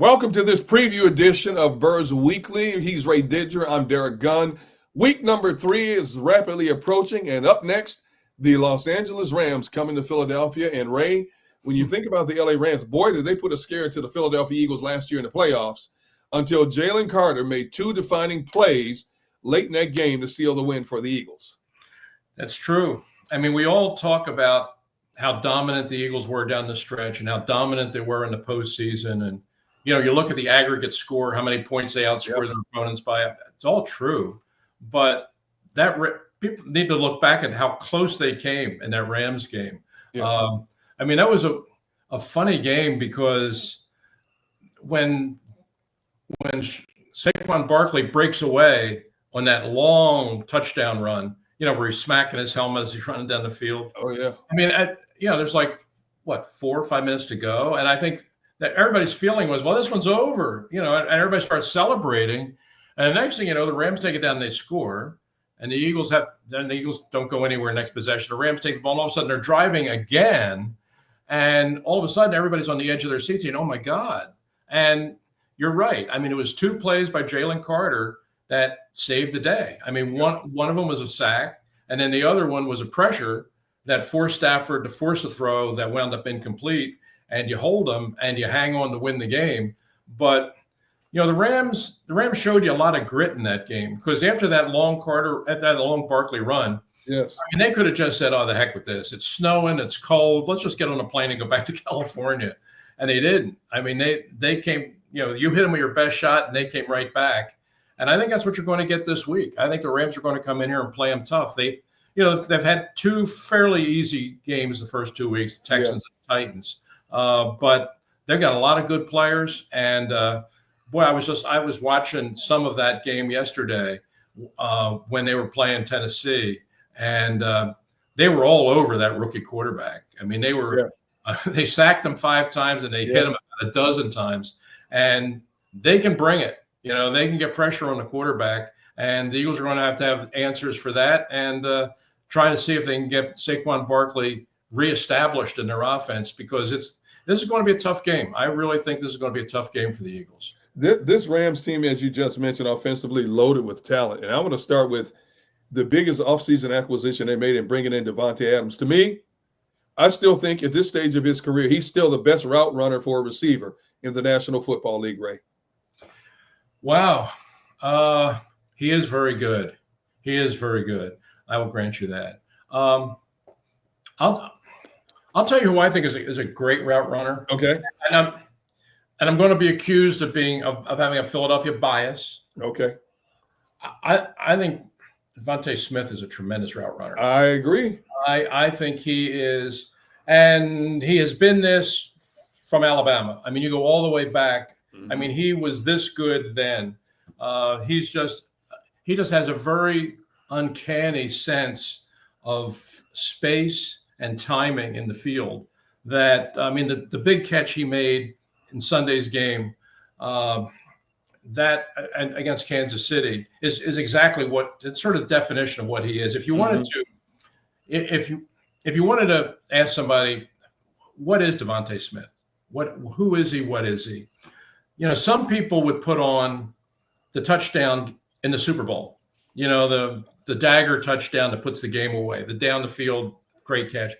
Welcome to this preview edition of Birds Weekly. He's Ray Didinger. I'm Derrick Gunn. Week number 3 is rapidly approaching, and up next, the Los Angeles Rams coming to Philadelphia. And Ray, when you think about the LA Rams, boy, did they put a scare to the Philadelphia Eagles last year in the playoffs until Jalen Carter made 2 defining plays late in that game to seal the win for the Eagles. That's true. I mean, we all talk about how dominant the Eagles were down the stretch and how dominant they were in the postseason. And, you know, you look at the aggregate score, how many points they outscored their opponents by. It's all true. But people need to look back at how close they came in that Rams game. Yeah. I mean, that was a funny game because when Saquon Barkley breaks away on that long touchdown run, you know, where he's smacking his helmet as he's running down the field. Oh, yeah. I mean, there's like, 4 or 5 minutes to go. And I think that everybody's feeling was, well, this one's over, you know, and everybody starts celebrating. And the next thing you know, the Rams take it down and they score. And the Eagles don't go anywhere next possession. The Rams take the ball, and all of a sudden they're driving again. And all of a sudden everybody's on the edge of their seats saying, oh, my God. And you're right. I mean, it was 2 plays by Jalen Carter that saved the day. I mean, one of them was a sack, and then the other one was a pressure that forced Stafford to force a throw that wound up incomplete, and you hold them and you hang on to win the game. But, you know, the Rams showed you a lot of grit in that game because after that long Barkley run, yes, I mean, they could have just said, oh, the heck with this. It's snowing, it's cold. Let's just get on a plane and go back to California. And they didn't. I mean, they came, you know, you hit them with your best shot and they came right back. And I think that's what you're going to get this week. I think the Rams are going to come in here and play them tough. They've had 2 fairly easy games the first 2 weeks, the Texans and the Titans. But they've got a lot of good players. And, boy, I was watching some of that game yesterday when they were playing Tennessee. And they were all over that rookie quarterback. I mean, they sacked him 5 times and they hit him a dozen times. And they can bring it. You know, they can get pressure on the quarterback, and the Eagles are going to have answers for that and try to see if they can get Saquon Barkley reestablished in their offense because this is going to be a tough game. I really think this is going to be a tough game for the Eagles. This Rams team, as you just mentioned, offensively loaded with talent. And I want to start with the biggest offseason acquisition they made in bringing in Davante Adams. To me, I still think at this stage of his career, he's still the best route runner for a receiver in the National Football League, Ray. Wow. He is very good. He is very good. I will grant you that. I'll tell you who I think is a great route runner. Okay. And I'm going to be accused of having a Philadelphia bias. Okay. I think Devontae Smith is a tremendous route runner. I agree. I think he is, and he has been this from Alabama. I mean, you go all the way back. I mean, he was this good then. He just has a very uncanny sense of space and timing in the field that, I mean, the big catch he made in Sunday's game that against Kansas City is exactly it's sort of the definition of what he is. If you wanted to, if you wanted to ask somebody, what is Devontae Smith? Who is he? What is he? You know, some people would put on the touchdown in the Super Bowl, you know, the dagger touchdown that puts the game away, the down the field great catch.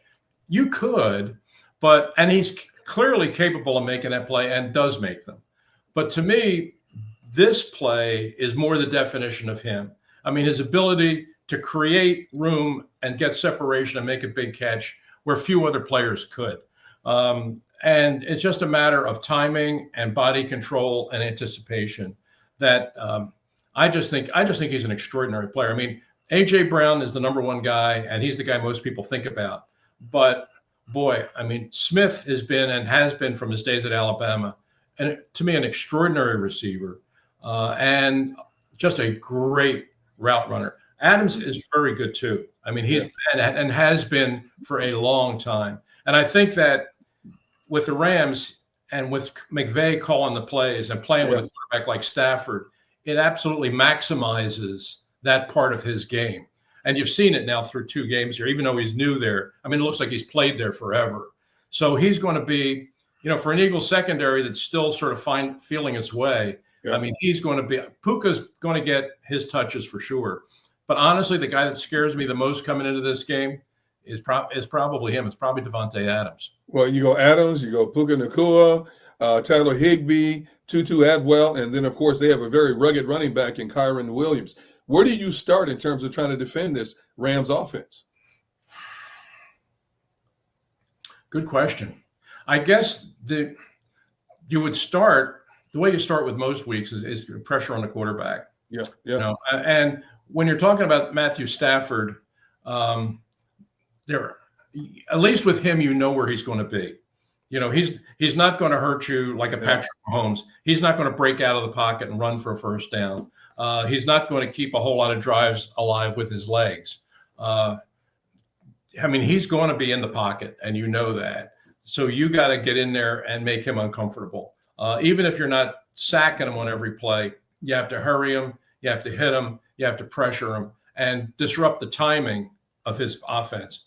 You could, and he's clearly capable of making that play and does make them. But to me, this play is more the definition of him. I mean, his ability to create room and get separation and make a big catch where few other players could. And it's just a matter of timing and body control and anticipation that I just think he's an extraordinary player. I mean, A.J. Brown is the number 1 guy, and he's the guy most people think about. But, boy, I mean, Smith has been from his days at Alabama, and to me, an extraordinary receiver and just a great route runner. Adams is very good, too. I mean, he's been and has been for a long time. And I think that with the Rams and with McVay calling the plays and playing with a quarterback like Stafford, it absolutely maximizes that part of his game. And you've seen it now through 2 games here, even though he's new there. I mean, it looks like he's played there forever. So he's going to be, for an Eagles secondary that's still sort of feeling its way. Yeah. I mean, Puka's going to get his touches for sure. But honestly, the guy that scares me the most coming into this game is probably him. It's probably Davante Adams. Well, you go Adams, you go Puka Nacua, Tyler Higbee, Tutu Atwell, and then, of course, they have a very rugged running back in Kyron Williams. Where do you start in terms of trying to defend this Rams offense? Good question. I guess you would start the way you start with most weeks is pressure on the quarterback. Yeah, yeah. And when you're talking about Matthew Stafford, at least with him, where he's going to be. He's not going to hurt you like a Patrick Mahomes. He's not going to break out of the pocket and run for a first down. He's not going to keep a whole lot of drives alive with his legs. He's going to be in the pocket, and that. So you got to get in there and make him uncomfortable. Even if you're not sacking him on every play, you have to hurry him, you have to hit him, you have to pressure him, and disrupt the timing of his offense.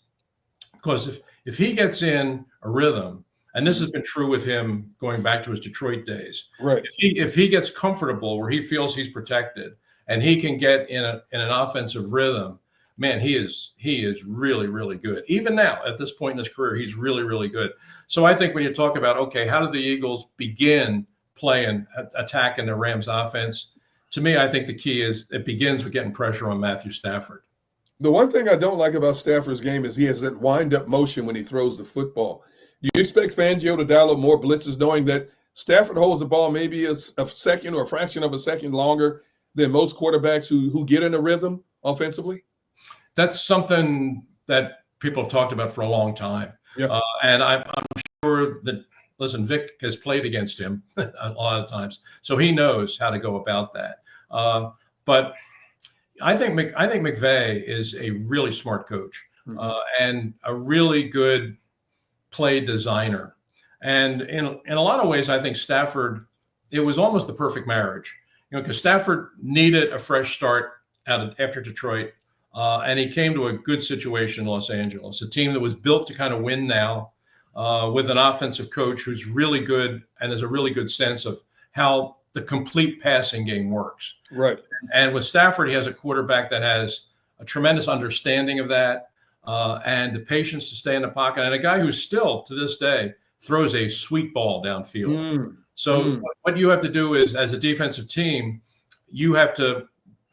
Because if he gets in a rhythm, and this has been true with him going back to his Detroit days, right? If he gets comfortable where he feels he's protected and he can get in an offensive rhythm, man, he is really, really good. Even now, at this point in his career, he's really, really good. So I think when you talk about, okay, how did the Eagles begin attacking the Rams offense? To me, I think the key is it begins with getting pressure on Matthew Stafford. The one thing I don't like about Stafford's game is he has that wind-up motion when he throws the football. Do you expect Fangio to dial up more blitzes knowing that Stafford holds the ball maybe a second or a fraction of a second longer than most quarterbacks who get in a rhythm offensively? That's something that people have talked about for a long time. Yeah. And I'm sure that, listen, Vic has played against him a lot of times, so he knows how to go about that. But I think McVay is a really smart coach and a really good play designer. And in a lot of ways, I think Stafford, it was almost the perfect marriage, because Stafford needed a fresh start after Detroit. And he came to a good situation in Los Angeles, a team that was built to kind of win now with an offensive coach who's really good and has a really good sense of how the complete passing game works. Right. And with Stafford, he has a quarterback that has a tremendous understanding of that and the patience to stay in the pocket, and a guy who still, to this day, throws a sweet ball downfield. What you have to do is, as a defensive team, you have to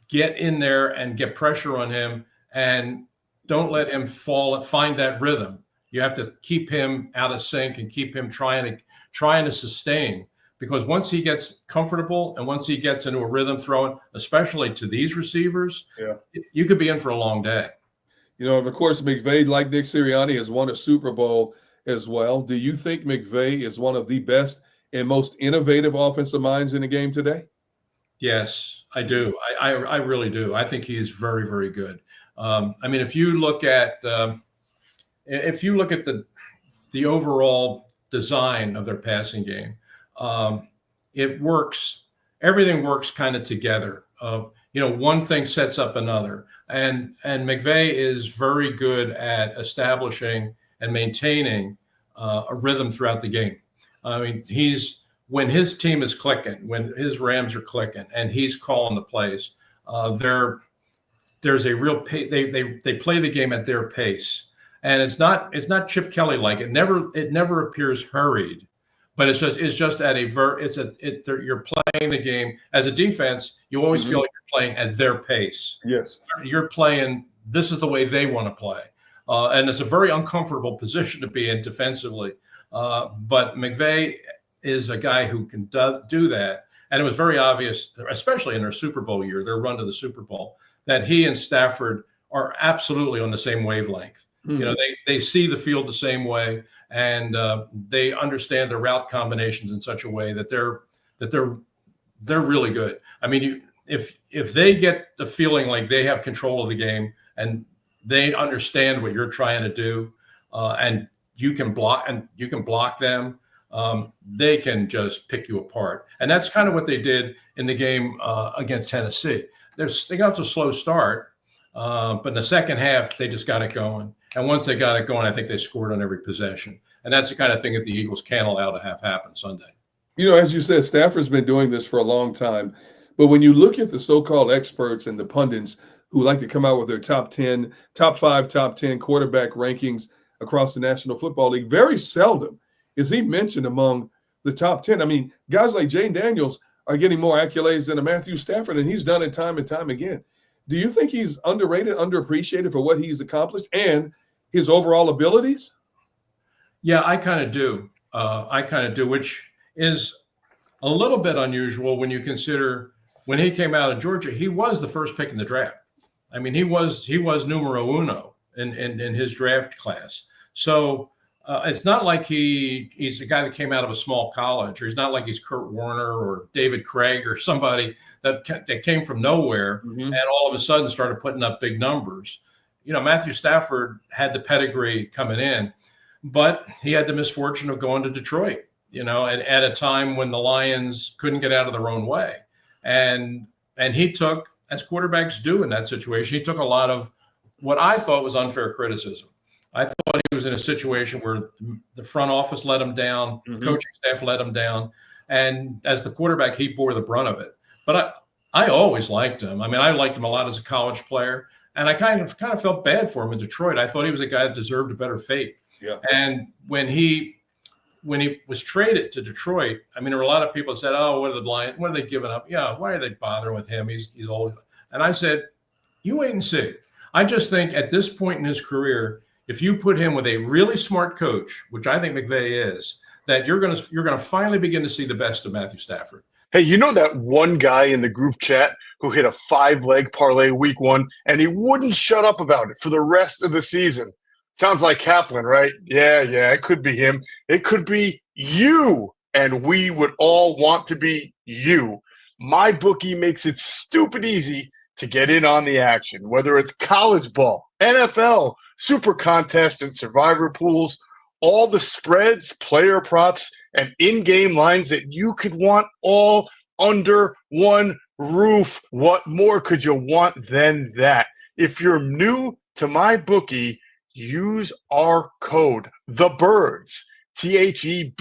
get in there and get pressure on him and don't let him find that rhythm. You have to keep him out of sync and keep him trying to sustain, because once he gets comfortable and once he gets into a rhythm throwing, especially to these receivers, you could be in for a long day. And of course, McVay, like Nick Sirianni, has won a Super Bowl as well. Do you think McVay is one of the best and most innovative offensive minds in the game today? Yes, I do. I really do. I think he is very, very good. If you look at the overall design of their passing game, it works. Everything works kind of together. One thing sets up another, and McVay is very good at establishing and maintaining a rhythm throughout the game. When his team is clicking, when his Rams are clicking, and he's calling the plays, there's a real they play the game at their pace, and it's not Chip Kelly like it never appears hurried, but it's just at you're playing the game as a defense. You always feel like you're playing at their pace. Yes, you're playing. This is the way they want to play, and it's a very uncomfortable position to be in defensively. But McVay is a guy who can do that. And it was very obvious, especially in their Super Bowl year, their run to the Super Bowl, that he and Stafford are absolutely on the same wavelength. They see the field the same way, and they understand the route combinations in such a way that they're really good. If they get the feeling like they have control of the game and they understand what you're trying to do, and you can block them, they can just pick you apart. And that's kind of what they did in the game against Tennessee. They got to a slow start, but in the second half, they just got it going. And once they got it going, I think they scored on every possession. And that's the kind of thing that the Eagles can't allow to have happen Sunday. As you said, Stafford's been doing this for a long time. But when you look at the so-called experts and the pundits who like to come out with their top 10, top 5, top 10 quarterback rankings across the National Football League, very seldom is he mentioned among the top 10. I mean, guys like Jane Daniels are getting more accolades than a Matthew Stafford, and he's done it time and time again. Do you think he's underrated, underappreciated for what he's accomplished and his overall abilities? Yeah, I kind of do. Which is a little bit unusual when you consider when he came out of Georgia, he was the first pick in the draft. I mean, he was numero uno in his draft class. So it's not like he's a guy that came out of a small college, or he's not like he's Kurt Warner or David Craig or somebody that came from nowhere and all of a sudden started putting up big numbers. Matthew Stafford had the pedigree coming in, but he had the misfortune of going to Detroit, and at a time when the Lions couldn't get out of their own way. And he took, as quarterbacks do in that situation, he took a lot of what I thought was unfair criticism. I thought he was in a situation where the front office let him down, coaching staff let him down, and as the quarterback, he bore the brunt of it. But I always liked him. I mean, I liked him a lot as a college player, and I kind of felt bad for him in Detroit. I thought he was a guy that deserved a better fate. Yeah. And when he was traded to Detroit, I mean, there were a lot of people that said, "Oh, what are they giving up? Yeah, why are they bothering with him? He's old." And I said, "You wait and see." I just think at this point in his career, if you put him with a really smart coach, which I think McVay is, that you're gonna finally begin to see the best of Matthew Stafford. Hey, that one guy in the group chat who hit a 5-leg parlay week 1 and he wouldn't shut up about it for the rest of the season? Sounds like Kaplan, right? Yeah, it could be him. It could be you, and we would all want to be you. My bookie makes it stupid easy to get in on the action, whether it's college ball, NFL, super contest, and survivor pools, all the spreads, player props, and in-game lines that you could want all under one roof. What more could you want than that? If you're new to my bookie, use our code, THEBIRDS, THEBIRDS,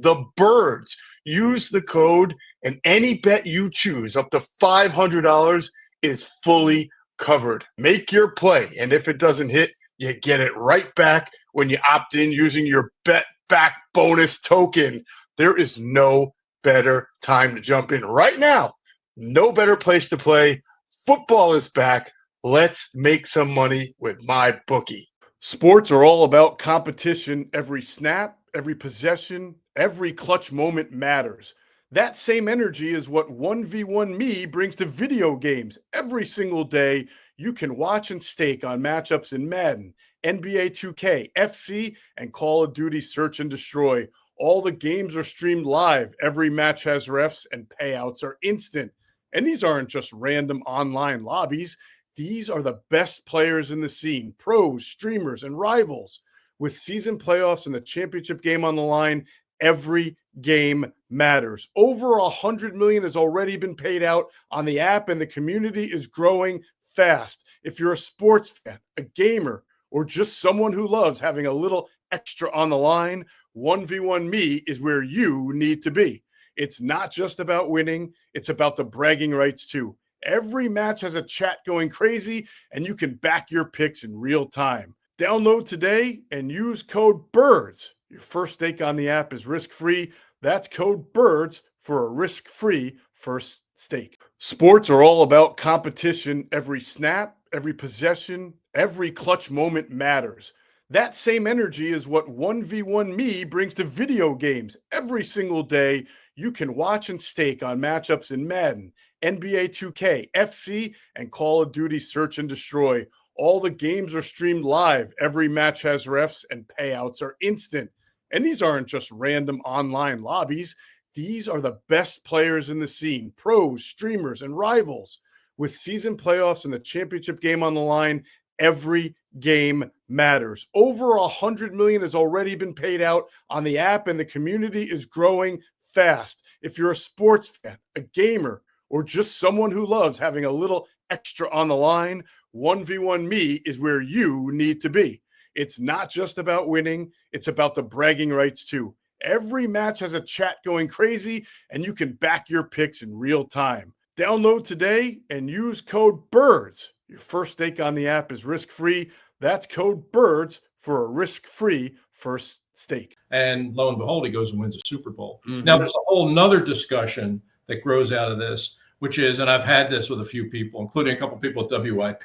the birds. Use the code, and any bet you choose up to $500 is fully covered. Make your play, and if it doesn't hit, you get it right back when you opt in using your bet back bonus token. There is no better time to jump in right now. No better place to play. Football is back. Let's make some money with my bookie. Sports are all about competition. Every snap, every possession, every clutch moment matters. That same energy is what 1v1 Me brings to video games. Every single day, you can watch and stake on matchups in Madden, NBA 2K, FC, and Call of Duty Search and Destroy. All the games are streamed live. Every match has refs, and payouts are instant. And these aren't just random online lobbies. These are the best players in the scene, pros, streamers, and rivals. With season playoffs and the championship game on the line, every game matters. Over $100 million has already been paid out on the app, and the community is growing fast. If you're a sports fan, a gamer, or just someone who loves having a little extra on the line, 1v1 Me is where you need to be. It's not just about winning, it's about the bragging rights too. Every match has a chat going crazy, and you can back your picks in real time. Download today and use code BIRDS. Your first stake on the app is risk-free. That's code BIRDS for a risk-free first stake. Sports are all about competition. Every snap, every possession, every clutch moment matters. That same energy is what 1v1 Me brings to video games. Every single day, you can watch and stake on matchups in Madden, NBA 2K, FC, and Call of Duty Search and Destroy. All the games are streamed live. Every match has refs, and payouts are instant. And these aren't just random online lobbies. These are the best players in the scene, pros, streamers, and rivals. With season playoffs and the championship game on the line, every game matters. Over $100 million has already been paid out on the app, and the community is growing fast. If you're a sports fan, a gamer, or just someone who loves having a little extra on the line, 1v1 Me is where you need to be. It's not just about winning, it's about the bragging rights too. Every match has a chat going crazy, and you can back your picks in real time. Download today and use code BIRDS. Your first stake on the app is risk-free. That's code BIRDS for a risk-free first stake. And lo and behold, he goes and wins a Super Bowl. Now, there's a whole nother discussion that grows out of this, which is, and I've had this with a few people, including a couple people at WIP,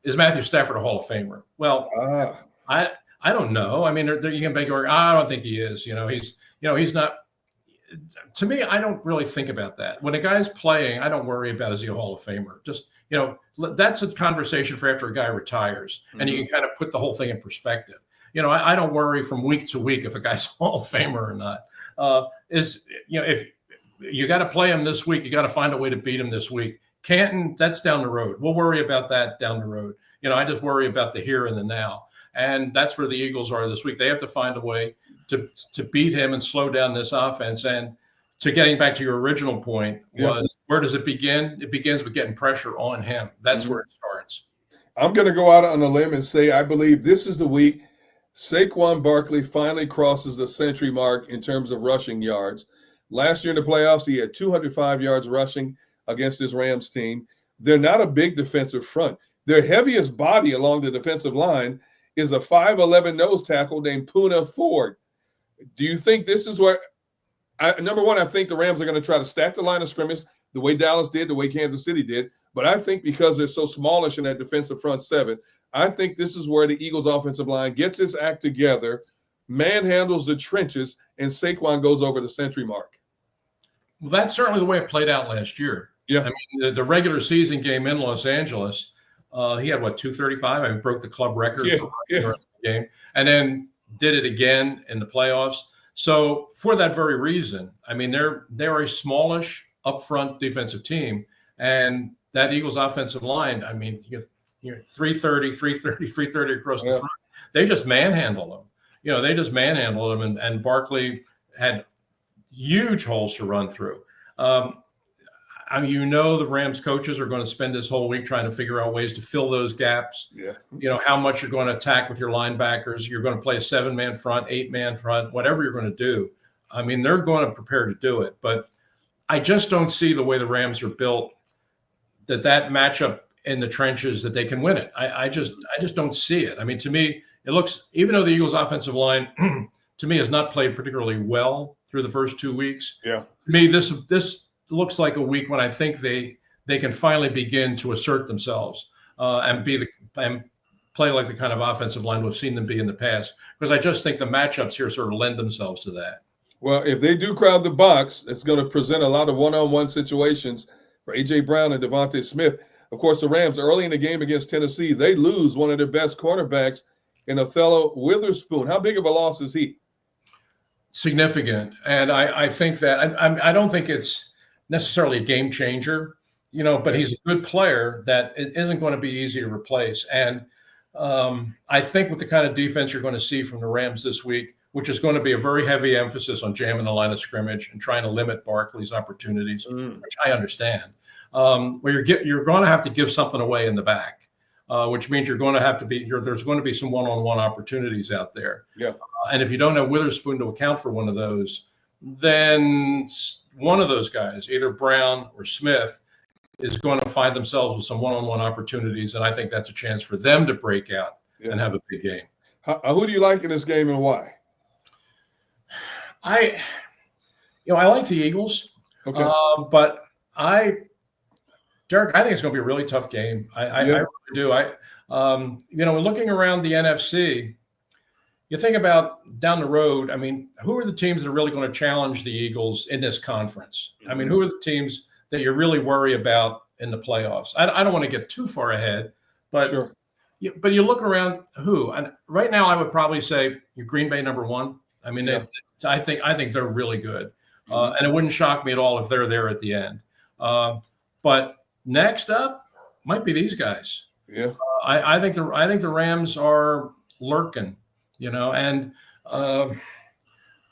is Matthew Stafford a Hall of Famer? Well, I don't know. I mean, you can make I don't think he is. He's not. To me, I don't really think about that. When a guy's playing, I don't worry about is he a Hall of Famer. Just, that's a conversation for after a guy retires, and you can kind of put the whole thing in perspective. I don't worry from week to week if a guy's a Hall of Famer or not. If you got to play him this week, you got to find a way to beat him this week. Canton, that's down the road. We'll worry about that down the road. I just worry about the here and the now. And that's where the Eagles are this week. They have to find a way to beat him and slow down this offense. And to getting back to your original point where does it begin? It begins with getting pressure on him. That's where it starts. I'm going to go out on a limb and say I believe this is the week Saquon Barkley finally crosses the century mark in terms of rushing yards. Last year in the playoffs, he had 205 yards rushing against this Rams team. They're not a big defensive front. Their heaviest body along the defensive line is a 5'11" nose tackle named Poona Ford. Do you think this is where number one, I think the Rams are going to try to stack the line of scrimmage the way Dallas did, the way Kansas City did. But I think because they're so smallish in that defensive front seven, I think this is where the Eagles offensive line gets its act together, manhandles the trenches, and Saquon goes over the century mark. Well, that's certainly the way it played out last year. Yeah. I mean, the regular season game in Los Angeles, he had, 235? I mean, broke the club record for the rest of the game, and then did it again in the playoffs. So for that very reason, I mean, they're a smallish upfront defensive team, and that Eagles offensive line, I mean, 330 across the front. They just manhandle them. They just manhandle them, and Barkley had huge holes to run through. I mean, the Rams coaches are going to spend this whole week trying to figure out ways to fill those gaps. Yeah. How much you're going to attack with your linebackers. You're going to play a 7-man front, 8-man front, whatever you're going to do. I mean, they're going to prepare to do it. But I just don't see the way the Rams are built that matchup in the trenches that they can win it. I just don't see it. I mean, to me, it looks, even though the Eagles offensive line, to me, has not played particularly well through the first 2 weeks. Yeah. To me, this looks like a week when I think they can finally begin to assert themselves and play like the kind of offensive line we've seen them be in the past. Because I just think the matchups here sort of lend themselves to that. Well, if they do crowd the box, it's going to present a lot of one-on-one situations for A.J. Brown and Devontae Smith. Of course, the Rams, early in the game against Tennessee, they lose one of their best cornerbacks in Othello Witherspoon. How big of a loss is he? Significant. And I think that I don't think it's necessarily a game changer, but he's a good player that it isn't going to be easy to replace. And I think with the kind of defense you're going to see from the Rams this week, which is going to be a very heavy emphasis on jamming the line of scrimmage and trying to limit Barkley's opportunities, which I understand, where you're going to have to give something away in the back, which means you're going to have to there's going to be some one-on-one opportunities out there. Yeah. And if you don't have Witherspoon to account for one of those, then one of those guys, either Brown or Smith, is going to find themselves with some one-on-one opportunities, and I think that's a chance for them to break out and have a big game. Who do you like in this game and why? I like the Eagles, Okay. but Derek, I think it's going to be a really tough game. I really do. Looking around the NFC, you think about down the road. I mean, who are the teams that are really going to challenge the Eagles in this conference? I mean, who are the teams that you really worry about in the playoffs? I don't want to get too far ahead, but Sure. But you look around who, and right now I would probably say Green Bay number one. I mean, I think they're really good, and it wouldn't shock me at all if they're there at the end. But next up might be these guys. Yeah, I think the Rams are lurking, and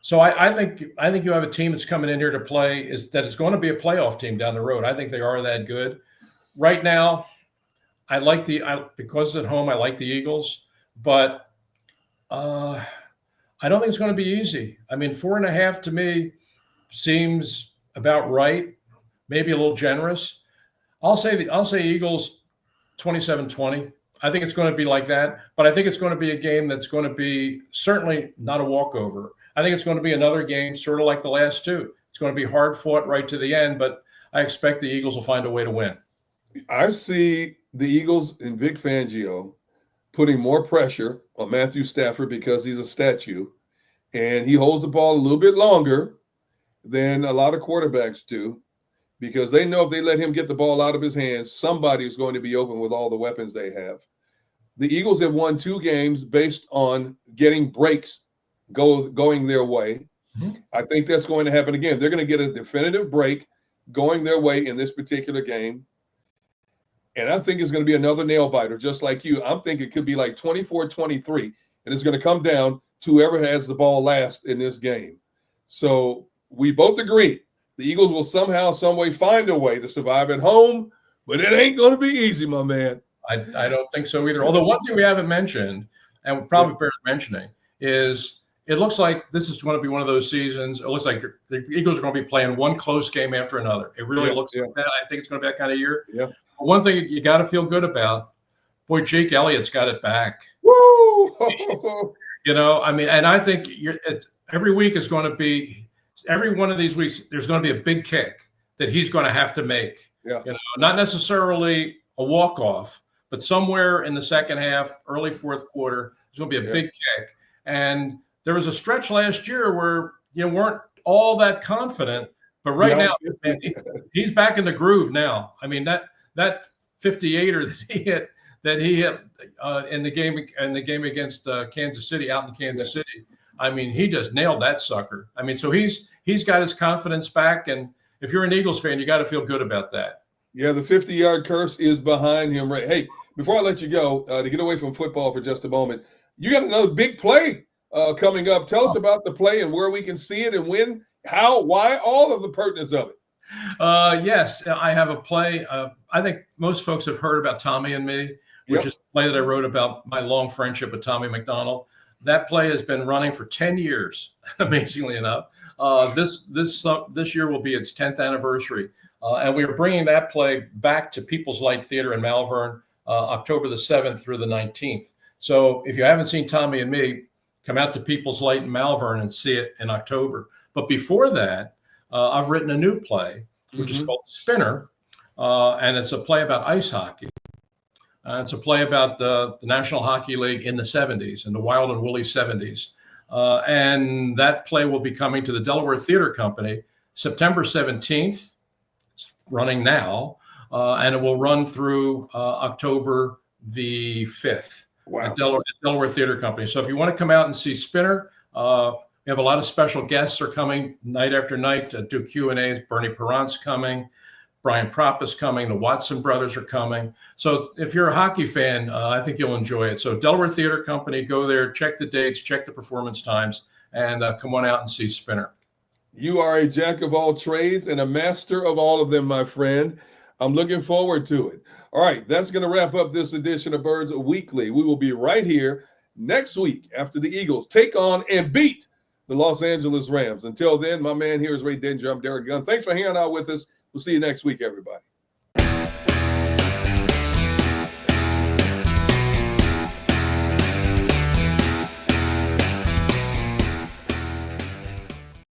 so I think you have a team that's coming in here to play that is going to be a playoff team down the road. I think they are that good. Right now, because at home I like the Eagles, but I don't think it's going to be easy. I mean, 4.5 to me seems about right, maybe a little generous. I'll say Eagles 27-20. I think it's going to be like that, but I think it's going to be a game that's going to be certainly not a walkover. I think it's going to be another game sort of like the last two. It's going to be hard fought right to the end, but I expect the Eagles will find a way to win. I see the Eagles and Vic Fangio putting more pressure on Matthew Stafford because he's a statue, and he holds the ball a little bit longer than a lot of quarterbacks do, because they know if they let him get the ball out of his hands, somebody is going to be open with all the weapons they have. The Eagles have won 2 games based on getting breaks going their way. Mm-hmm. I think that's going to happen again. They're going to get a definitive break going their way in this particular game. And I think it's going to be another nail biter, just like you. I'm thinking it could be like 24-23, and it's going to come down to whoever has the ball last in this game. So we both agree the Eagles will somehow, some way find a way to survive at home, but it ain't going to be easy, my man. I don't think so either. Although one thing we haven't mentioned, and probably bears mentioning, is it looks like this is going to be one of those seasons. It looks like the Eagles are going to be playing one close game after another. It really looks like that. I think it's going to be that kind of year. Yeah. But one thing you got to feel good about, boy, Jake Elliott's got it back. Woo! I mean, and I think every week is going to be, every one of these weeks, there's going to be a big kick that he's going to have to make. Yeah. Not necessarily a walk-off, but somewhere in the second half, early fourth quarter, there's going to be a big kick. And there was a stretch last year where you weren't all that confident, but now man, he's back in the groove now. I mean, that 58er that he hit in the game against Kansas City out in Kansas City. I mean, he just nailed that sucker. I mean, so he's got his confidence back, and if you're an Eagles fan, you got to feel good about that. Yeah, the 50-yard curse is behind him. Right? Hey, before I let you go, to get away from football for just a moment, you got another big play coming up. Tell us about the play and where we can see it and when, how, why, all of the pertinence of it. Yes, I have a play. I think most folks have heard about Tommy and Me, which is the play that I wrote about my long friendship with Tommy McDonald. That play has been running for 10 years, amazingly enough. This year will be its 10th anniversary. And we are bringing that play back to People's Light Theater in Malvern, October the 7th through the 19th. So if you haven't seen Tommy and Me, come out to People's Light in Malvern and see it in October. But before that, I've written a new play, which is called Spinner, and it's a play about ice hockey. It's a play about the National Hockey League in the 70s, in the wild and woolly 70s. And that play will be coming to the Delaware Theater Company September 17th. It's running now, and it will run through October the 5th. Wow. At Delaware Theater Company. So if you want to come out and see Spinner, we have a lot of special guests are coming night after night to do Q&As. Bernie Perrant's coming. Brian Propp is coming. The Watson brothers are coming. So if you're a hockey fan, I think you'll enjoy it. So Delaware Theater Company, go there, check the dates, check the performance times, and come on out and see Spinner. You are a jack of all trades and a master of all of them, my friend. I'm looking forward to it. All right, that's going to wrap up this edition of Birds Weekly. We will be right here next week after the Eagles take on and beat the Los Angeles Rams. Until then, my man here is Ray Didinger. I'm Derrick Gunn. Thanks for hanging out with us. We'll see you next week, everybody.